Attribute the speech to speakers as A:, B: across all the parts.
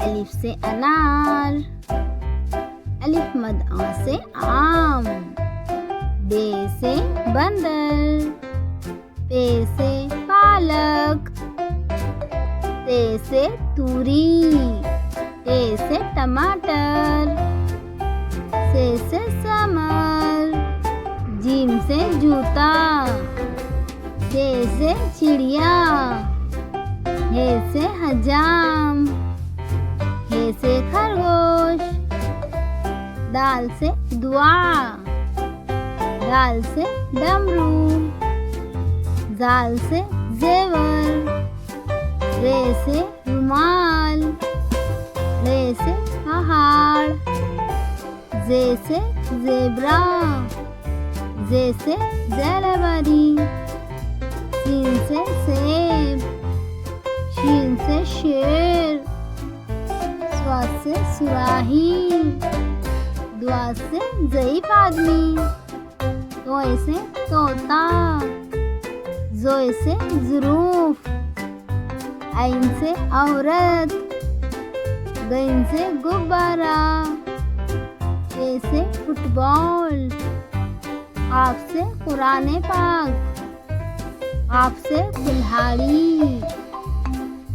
A: अलिफ से अनार, अलिफ मद आ से आम, बे से बंदर, पे से पालक, ते से तूरी, टे से टमाटर, से समर, जीम से जूता, हे से चिड़िया, हे से हजाम, हे से खरगोश, दाल से दुआ, दाल से डमरू, जाल से जेवर, रे से रुमाल, रे से पहाड़, जे से जेब्रा, जे से जलबरी, सीन से सेब, शीन से शेर, स्वाद से सुराही, दुआ से ज़ईफ आदमी, तोए से तोता, जोए से ज़रूफ, आइन से औरत, गइन से गुब्बारा, ए से फुटबॉल, आप से कुरान पाक, आप से कुल्हाड़ी,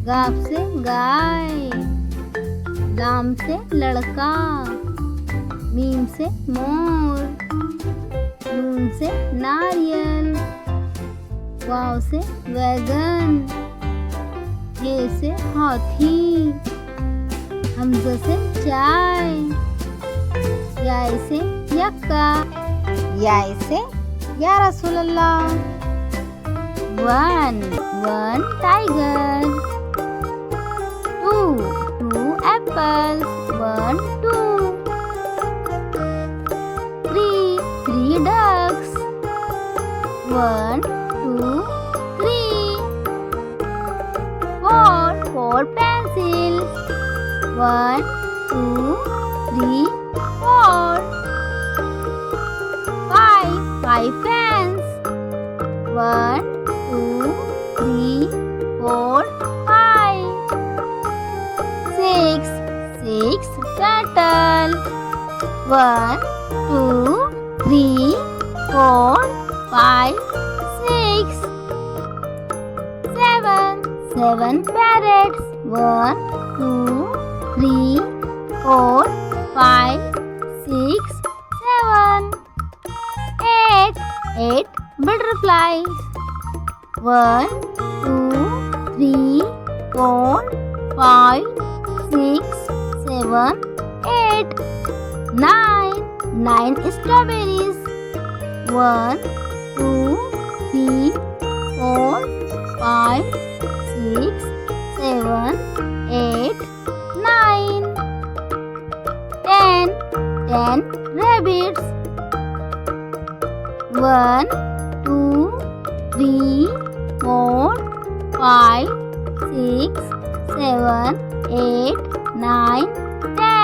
A: गाप से गाय, लाम से लड़का, मीम से मोर, नून से नारियल, वाव से वैगन, हे से हाथी, हमज़ा से चाय, याय से यक्का, याय से या रसूल अल्लाह। One tiger, two apple, 1 2, three ducks, 1 2 3, 4 pencils, 1 2 3 4, 5 fans, 1 2 3 4 5, 6 turtle, 1 2 3 4 5 6, 7 parrots, 1 2 3 4 5 6 7, 8 butterflies, 1 2 3 4 5 6 7 8, 9 strawberries, 1 2 3 4 5 6 7 8 9, 10 rabbits, 1 2 3 4 5 6 7 8 9 10.